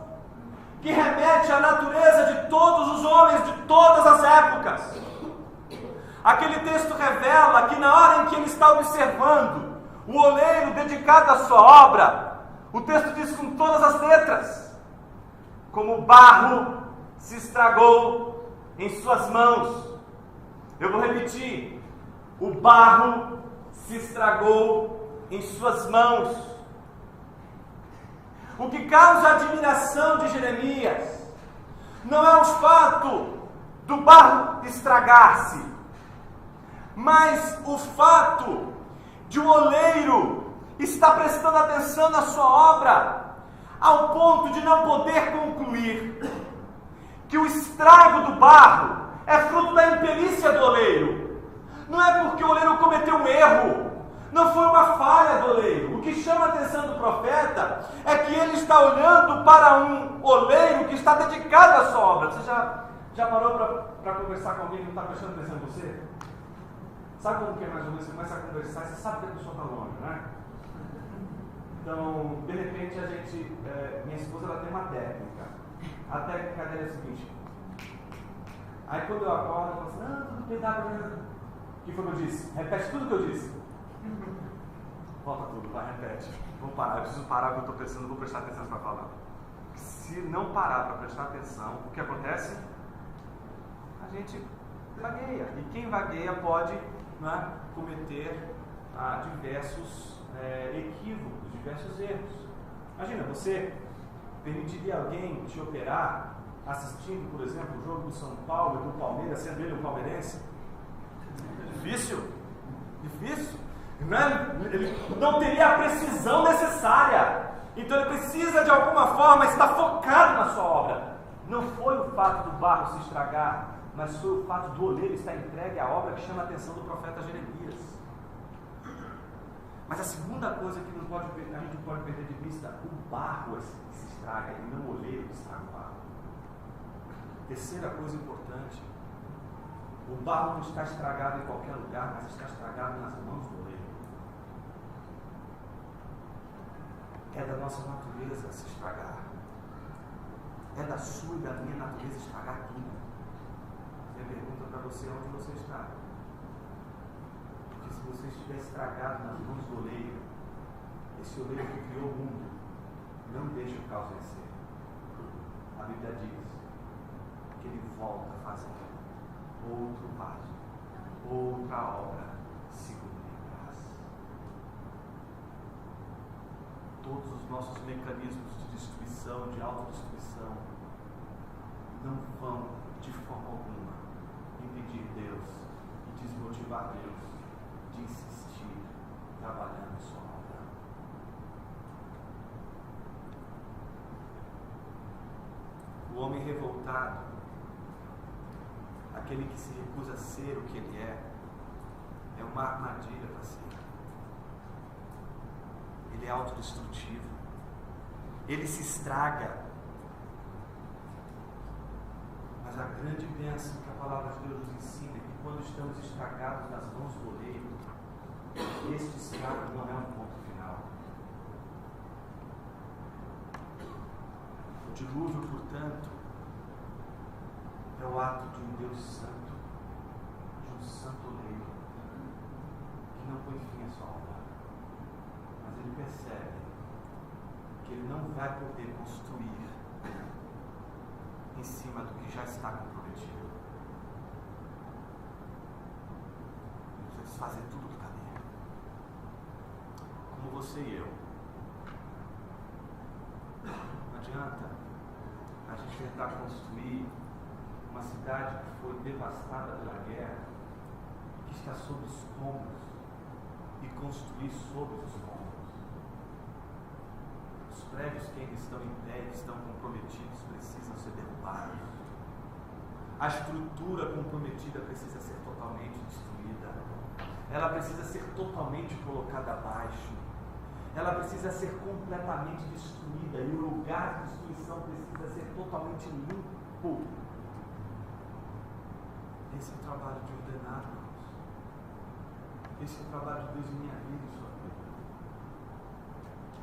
que remete à natureza de todos os homens de todas as épocas. Aquele texto revela que na hora em que ele está observando o oleiro dedicado à sua obra, o texto diz com todas as letras: como o barro se estragou em suas mãos. Eu vou repetir: o barro se estragou em suas mãos. O que causa a admiração de Jeremias não é o fato do barro estragar-se, mas o fato de um oleiro está prestando atenção na sua obra, ao ponto de não poder concluir que o estrago do barro é fruto da imperícia do oleiro. Não é porque o oleiro cometeu um erro, não foi uma falha do oleiro. O que chama a atenção do profeta é que ele está olhando para um oleiro que está dedicado à sua obra. Você já parou para conversar com alguém que não está prestando atenção em você? Sabe como que é mais ou menos? Você começa a conversar e você sabe que a pessoa está longe, né? Então, de repente, minha esposa ela tem uma técnica. A técnica dela é a seguinte. Aí quando eu acordo, eu falo assim: não, tudo bem, dá. O que foi que eu disse? Repete tudo que eu disse. Volta tudo, vai, repete. Vou parar, eu preciso parar porque eu estou pensando, vou prestar atenção para falar. Se não parar para prestar atenção, o que acontece? A gente vagueia. E quem vagueia pode cometer diversos equívocos, diversos erros. Imagina, você permitiria alguém te operar assistindo, por exemplo, o jogo do São Paulo e do Palmeiras, sendo ele um palmeirense? Difícil. Ele não teria a precisão necessária. Então ele precisa de alguma forma estar focado na sua obra. Não foi o fato do barro se estragar, mas foi o fato do oleiro estar entregue à obra que chama a atenção do profeta Jeremias. Mas a segunda coisa que a gente pode perder de vista: o barro se estraga e não o oleiro que estraga o barro. Terceira coisa importante: o barro não está estragado em qualquer lugar, mas está estragado nas mãos do oleiro. É da nossa natureza se estragar. É da sua e da minha natureza estragar tudo. Minha pergunta para você: onde você está? Porque se você estiver estragado nas mãos do oleiro, esse oleiro que criou o mundo, não deixa o caos vencer. A Bíblia diz que ele volta a fazer outro vaso, outra obra segundo a graça. Todos os nossos mecanismos de destruição, de autodestruição, não vão de forma alguma impedir Deus e desmotivar Deus de insistir trabalhando em sua obra. O homem revoltado, aquele que se recusa a ser o que ele é uma armadilha para si. Ele é autodestrutivo, ele se estraga. Mas a grande bênção que a palavra de Deus nos ensina é que quando estamos estragados nas mãos do oleiro, este estrago não é um ponto final. O dilúvio, portanto, é o ato de um Deus santo, de um santo oleiro, que não põe fim à sua obra. Mas ele percebe que ele não vai poder construir em cima do que já está comprometido. desfazer tudo que está nele. Como você e eu. Não adianta a gente tentar construir uma cidade que foi devastada pela guerra, que está sob escombros, e construir sobre os escombros. Os prédios que ainda estão em pé, que estão comprometidos, precisam ser derrubados. A estrutura comprometida precisa ser totalmente destruída. Ela precisa ser totalmente colocada abaixo. Ela precisa ser completamente destruída e o lugar de destruição precisa ser totalmente limpo. Esse é o trabalho de ordenar, irmãos. Esse é o trabalho de Deus em minha vida e sua vida.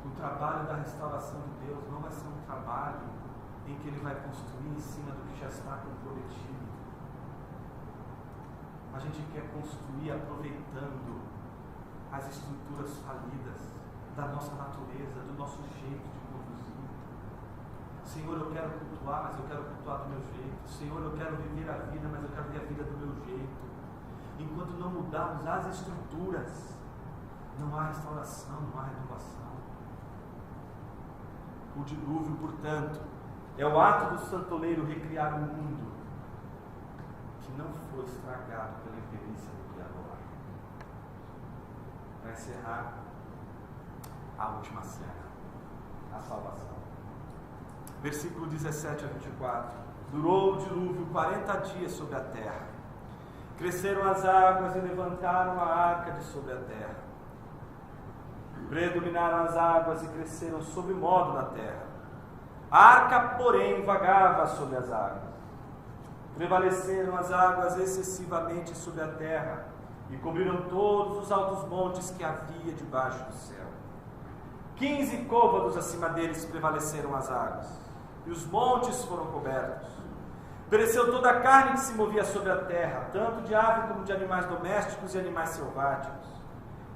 O trabalho da restauração de Deus não vai ser um trabalho em que Ele vai construir em cima do que já está comprometido. A gente quer construir aproveitando as estruturas falidas da nossa natureza, do nosso jeito de conduzir. Senhor, eu quero cultuar, mas eu quero cultuar do meu jeito. Senhor, eu quero viver a vida, mas eu quero viver a vida do meu jeito. Enquanto não mudarmos as estruturas, não há restauração, não há renovação. O dilúvio, portanto, é o ato do santoleiro recriar um mundo que não foi estragado pela imperícia do Criador. Para encerrar, a última cena, a salvação. Versículo 17 a 24. Durou o dilúvio 40 dias sobre a terra. Cresceram as águas e levantaram a arca de sobre a terra. Predominaram as águas e cresceram sobre modo na terra. A arca, porém, vagava sobre as águas. Prevaleceram as águas excessivamente sobre a terra e cobriram todos os altos montes que havia debaixo do céu. 15 côvados acima deles prevaleceram as águas, e os montes foram cobertos. Pereceu toda a carne que se movia sobre a terra, tanto de ave como de animais domésticos e animais selváticos.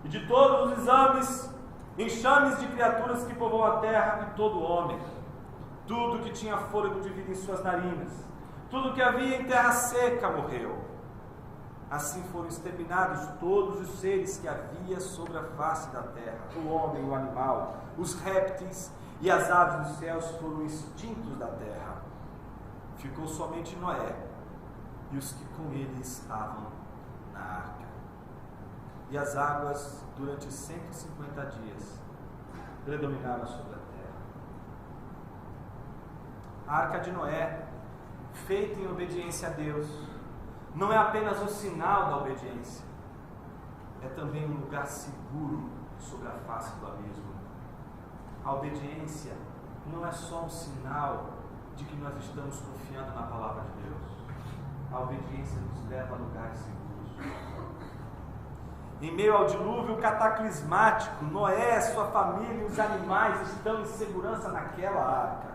E de todos os enxames de criaturas que povoam a terra, e todo homem. Tudo que tinha fôlego de vida em suas narinas, tudo que havia em terra seca morreu. Assim foram exterminados todos os seres que havia sobre a face da terra, o homem e o animal, os répteis e as aves dos céus foram extintos da terra. Ficou somente Noé e os que com ele estavam na arca. E as águas, durante 150 dias, predominaram sobre a terra. A arca de Noé, feita em obediência a Deus, não é apenas um sinal da obediência, é também um lugar seguro sobre a face do abismo. A obediência não é só um sinal de que nós estamos confiando na palavra de Deus. A obediência nos leva a lugares seguros. Em meio ao dilúvio cataclismático, Noé, sua família e os animais estão em segurança naquela arca.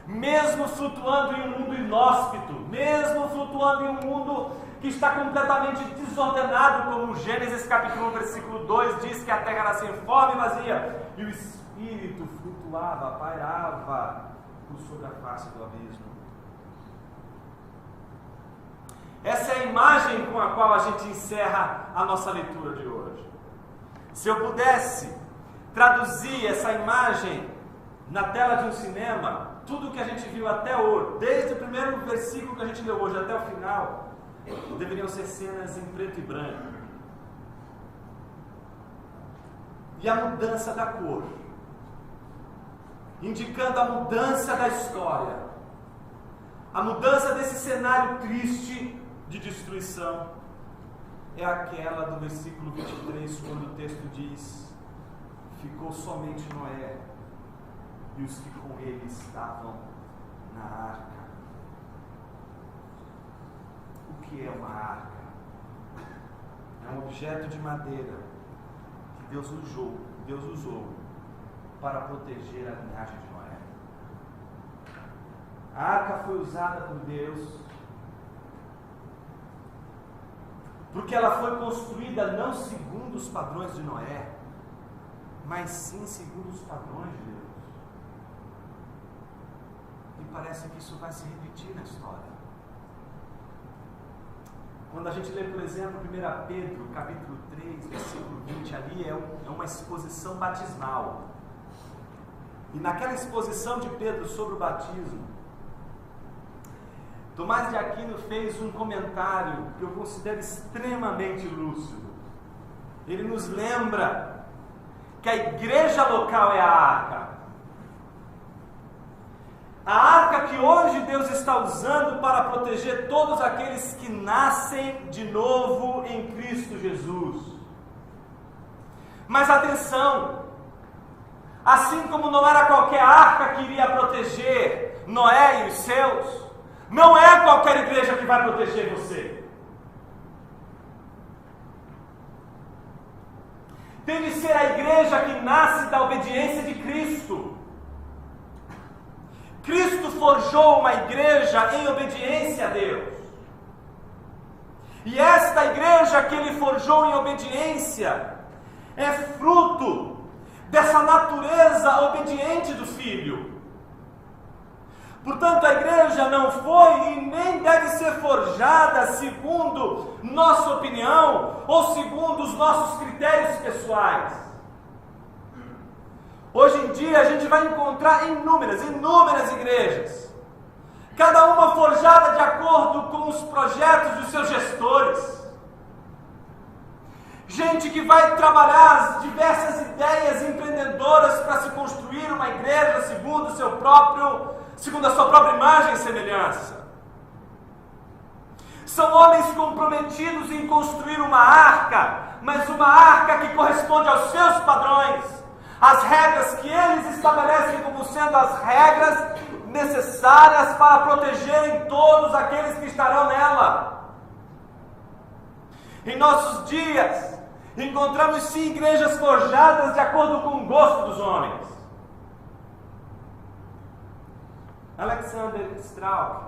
Mesmo flutuando em um mundo inóspito, mesmo flutuando em um mundo que está completamente desordenado, como Gênesis capítulo 1, versículo 2 diz que a terra era sem forma e vazia, e o Espírito flutuava, pairava por sobre a face do abismo. Essa é a imagem com a qual a gente encerra a nossa leitura de hoje. Se eu pudesse traduzir essa imagem na tela de um cinema, tudo que a gente viu até hoje, desde o primeiro versículo que a gente leu hoje até o final, deveriam ser cenas em preto e branco. E a mudança da cor, indicando a mudança da história, a mudança desse cenário triste de destruição, é aquela do versículo 23, quando o texto diz: ficou somente Noé e os que com ele estavam na arca. O que é uma arca? É um objeto de madeira que Deus usou para proteger a linhagem de Noé. A arca foi usada por Deus porque ela foi construída não segundo os padrões de Noé, mas sim segundo os padrões de Deus. E parece que isso vai se repetir na história. Quando a gente lê, por exemplo, 1 Pedro, capítulo 3, versículo 20, ali é uma exposição batismal. E naquela exposição de Pedro sobre o batismo, Tomás de Aquino fez um comentário que eu considero extremamente lúcido. Ele nos lembra que a igreja local é a arca. A arca que hoje Deus está usando para proteger todos aqueles que nascem de novo em Cristo Jesus. Mas atenção, assim como não era qualquer arca que iria proteger Noé e os seus, não é qualquer igreja que vai proteger você. Tem de ser a igreja que nasce da obediência de Cristo. Cristo forjou uma igreja em obediência a Deus. E esta igreja que Ele forjou em obediência é fruto dessa natureza obediente do Filho. Portanto, a igreja não foi e nem deve ser forjada segundo nossa opinião ou segundo os nossos critérios pessoais. Hoje em dia a gente vai encontrar inúmeras igrejas, cada uma forjada de acordo com os projetos dos seus gestores. Gente que vai trabalhar as diversas ideias empreendedoras para se construir uma igreja segundo a sua própria imagem e semelhança. São homens comprometidos em construir uma arca, mas uma arca que corresponde aos seus padrões, as regras que eles estabelecem como sendo as regras necessárias para protegerem todos aqueles que estarão nela. Em nossos dias, encontramos sim igrejas forjadas de acordo com o gosto dos homens. Alexander Strauch,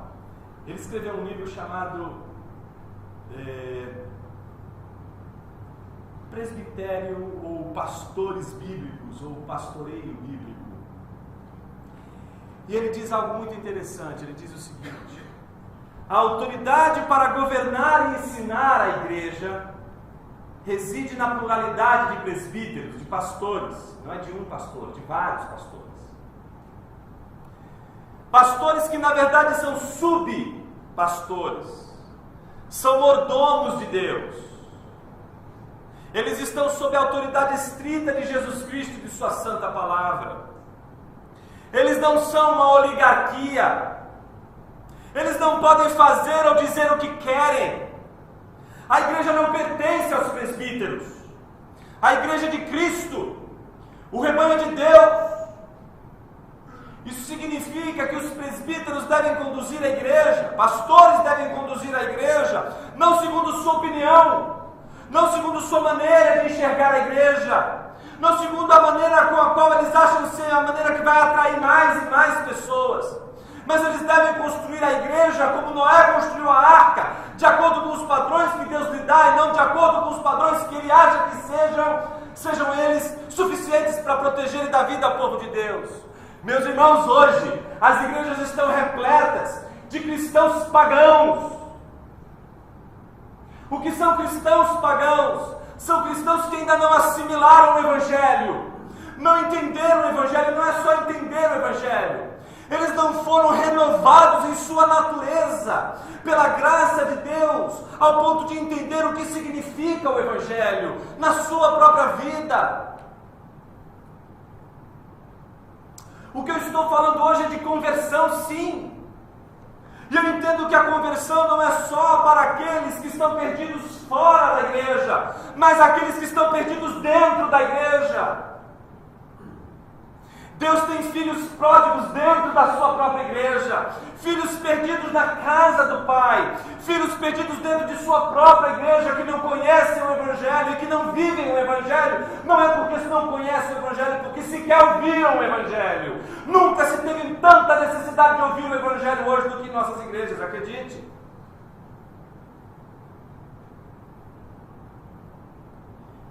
ele escreveu um livro chamado Presbitério ou Pastores Bíblicos, ou Pastoreio Bíblico. E ele diz algo muito interessante. Ele diz o seguinte: a autoridade para governar e ensinar a igreja reside na pluralidade de presbíteros, de pastores. Não é de um pastor, de vários pastores. Pastores que na verdade são subpastores, são mordomos de Deus. Eles estão sob a autoridade estrita de Jesus Cristo e de sua santa palavra. Eles não são uma oligarquia. Eles não podem fazer ou dizer o que querem. A igreja não pertence aos presbíteros. A igreja é de Cristo, o rebanho de Deus. Isso significa que os presbíteros devem conduzir a igreja, pastores devem conduzir a igreja, não segundo sua opinião, não segundo sua maneira de enxergar a igreja, não segundo a maneira com a qual eles acham ser a maneira que vai atrair mais e mais pessoas, mas eles devem construir a igreja como Noé construiu a arca, de acordo com os padrões que Deus lhe dá e não de acordo com os padrões que Ele acha que sejam eles suficientes para protegerem da vida ao povo de Deus. Meus irmãos, hoje as igrejas estão repletas de cristãos pagãos. O que são cristãos pagãos? São cristãos que ainda não assimilaram o Evangelho, não entenderam o Evangelho. Não é só entender o Evangelho, eles não foram renovados em sua natureza pela graça de Deus, ao ponto de entender o que significa o Evangelho na sua própria vida. O que eu estou falando hoje é de conversão, sim. E eu entendo que a conversão não é só para aqueles que estão perdidos fora da igreja, mas aqueles que estão perdidos dentro da igreja. Deus tem filhos pródigos dentro da sua própria igreja, filhos perdidos na casa do Pai, filhos perdidos dentro de sua própria igreja, que não conhecem o Evangelho e que não vivem o Evangelho. Não é porque não conhecem o Evangelho, porque sequer ouviram o Evangelho. Nunca se teve tanta necessidade de ouvir o Evangelho hoje do que em nossas igrejas, acredite.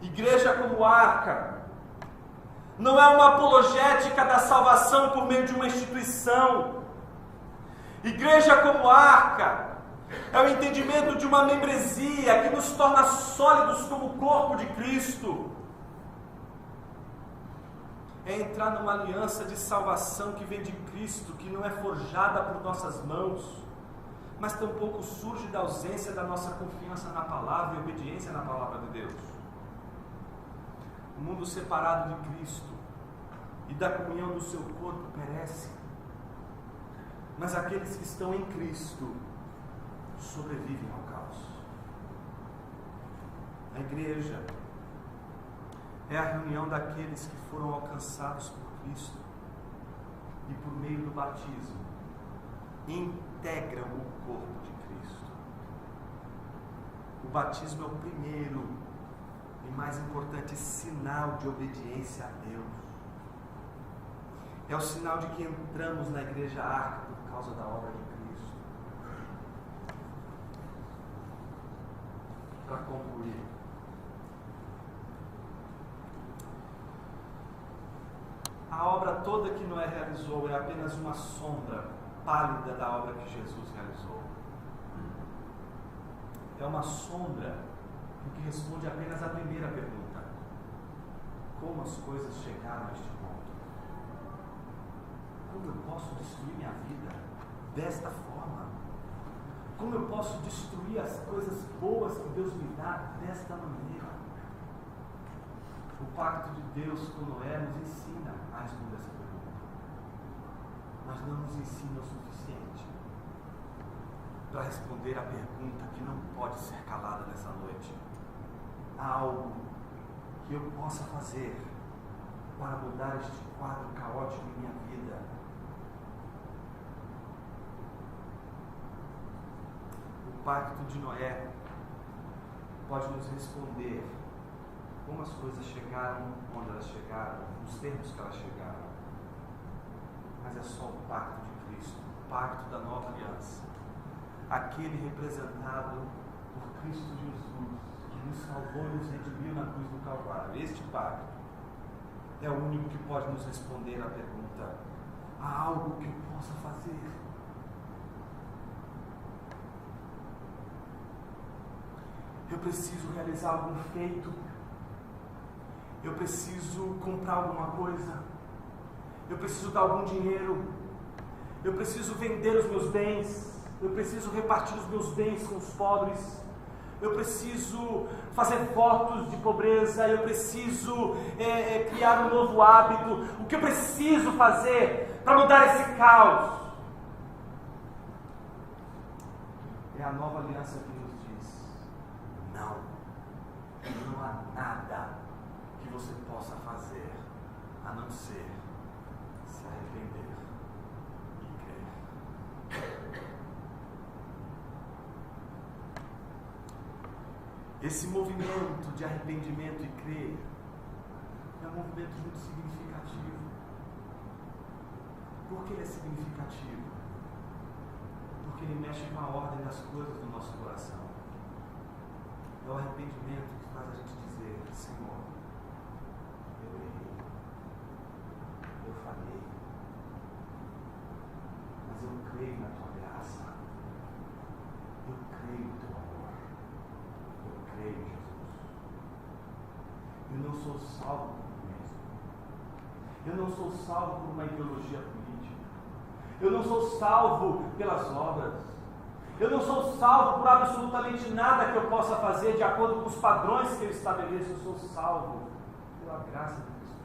Igreja como arca não é uma apologética da salvação por meio de uma instituição. Igreja como arca É o entendimento de uma membresia que nos torna sólidos como o corpo de Cristo. É entrar numa aliança de salvação que vem de Cristo, que não é forjada por nossas mãos, mas tampouco surge da ausência da nossa confiança na palavra e obediência na palavra de Deus. O mundo separado de Cristo e da comunhão do seu corpo perece, mas aqueles que estão em Cristo sobrevivem ao caos. A igreja é a reunião daqueles que foram alcançados por Cristo e por meio do batismo integram o corpo de Cristo. O batismo é o primeiro e mais importante sinal de obediência a Deus. É o sinal de que entramos na igreja arca por causa da obra de Cristo. Para concluir, a obra toda que Noé realizou é apenas uma sombra pálida da obra que Jesus realizou. É uma sombra que responde apenas à primeira pergunta: como as coisas chegaram a este ponto? Como eu posso destruir minha vida desta forma? Como eu posso destruir as coisas boas que Deus me dá desta maneira? O pacto de Deus com Noé nos ensina a responder essa pergunta, mas não nos ensina o suficiente para responder a pergunta que não pode ser calada nessa noite. Há algo que eu possa fazer para mudar este quadro caótico em minha vida? O pacto de Noé pode nos responder como as coisas chegaram onde elas chegaram, nos termos que elas chegaram. Mas é só o pacto de Cristo, o pacto da nova aliança, aquele representado por Cristo Jesus, que nos salvou e nos redimiu na cruz do Calvário. Este pacto é o único que pode nos responder à pergunta: há algo que eu possa fazer? Eu preciso realizar algum feito? Eu preciso comprar alguma coisa? Eu preciso dar algum dinheiro? Eu preciso vender os meus bens? Eu preciso repartir os meus bens com os pobres? Eu preciso fazer votos de pobreza? Eu preciso criar um novo hábito? O que eu preciso fazer para mudar esse caos? É a nova aliança que nos diz: não há nada que você possa fazer a não ser se arrepender e crer. Esse movimento de arrependimento e crer é um movimento muito significativo. Por que ele é significativo? Porque ele mexe com a ordem das coisas do nosso coração. É o arrependimento que faz a gente dizer: Senhor, eu errei, eu falhei, mas eu creio na tua graça, eu creio no teu amor, eu creio em Jesus. Eu não sou salvo por mim mesmo, eu não sou salvo por uma ideologia política, eu não sou salvo pelas obras, eu não sou salvo por absolutamente nada que eu possa fazer de acordo com os padrões que eu estabeleço. Eu sou salvo pela graça de Cristo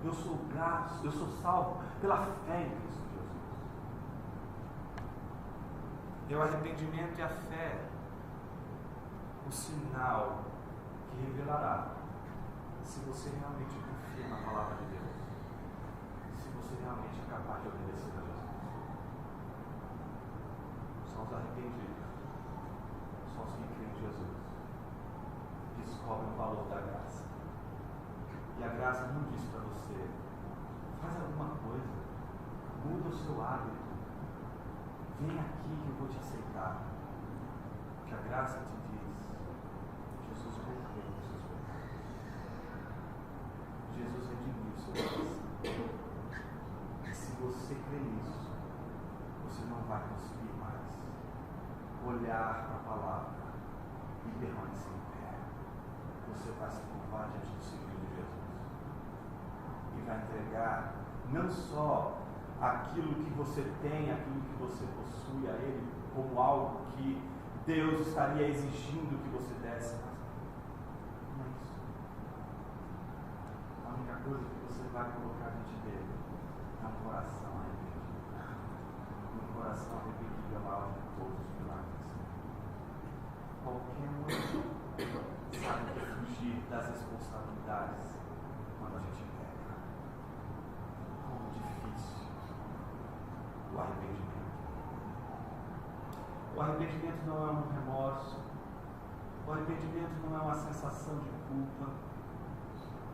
Jesus. Eu sou salvo pela fé em Cristo Jesus. É o arrependimento e a fé o sinal que revelará se você realmente confia na palavra de Deus, se você realmente é capaz de obedecer a Jesus. São os arrependidos, são os que creem em Jesus, descobrem o valor da graça. E a graça não diz para você: faz alguma coisa, muda o seu hábito, vem aqui que eu vou te aceitar. O que a graça te diz: Jesus morreu por seus pecados, Jesus redimiu o seu coração. E se você crê nisso, você não vai conseguir mais olhar para a palavra e permanecer em pé, você vai se curvar diante do Senhor de Jesus e vai entregar não só aquilo que você tem, aquilo que você possui a Ele, como algo que Deus estaria exigindo que você desse, mas não é isso. A única coisa que você vai colocar diante dele é um coração arrependido. Um coração arrependido é maior de todos os milagres. Qualquer um sabe que fugir das responsabilidades quando a gente peca. Como difícil o arrependimento. O arrependimento não é um remorso. O arrependimento não é uma sensação de culpa.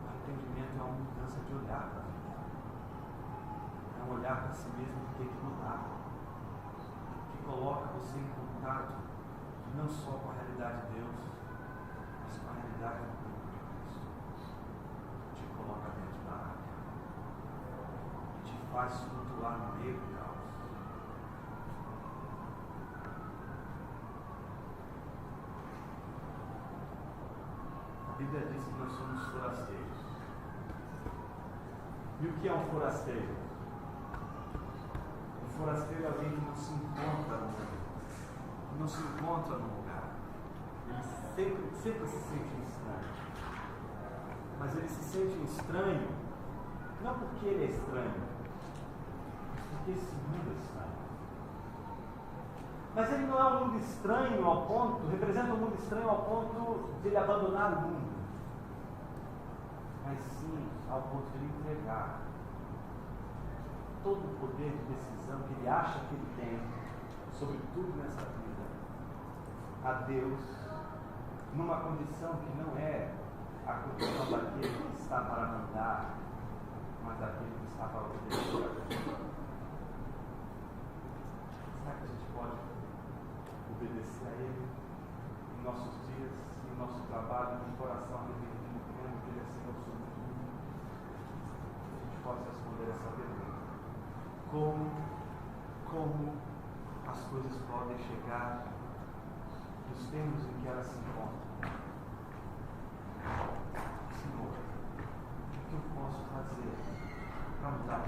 O arrependimento é uma mudança de olhar para a vida. É um olhar para si mesmo que tem que mudar. Que coloca você em contato não só com a realidade de Deus, mas com a realidade do corpo de Cristo. Te coloca dentro da água. E te faz flutuar no meio do caos. A Bíblia diz que nós somos forasteiros. E o que é um forasteiro? Um forasteiro é alguém que não se encontra no mundo, não se encontra no lugar. Ele sempre se sente estranho. Mas ele se sente estranho, não porque ele é estranho, mas porque esse mundo é estranho. Mas ele não é um mundo estranho ao ponto, representa um mundo estranho ao ponto de ele abandonar o mundo. Mas sim ao ponto de ele entregar todo o poder de decisão que ele acha que ele tem sobre tudo nessa vida a Deus, numa condição que não é a condição daquele que está para mandar, mas daquele que está para obedecer. Será que a gente pode obedecer a Ele em nossos dias, em nosso trabalho, no coração arrependido, crendo que Ele é Senhor sobre tudo? A gente pode responder essa pergunta. Como as coisas podem chegar nos termos em que elas se encontram? Senhor, o que eu posso fazer para mudar a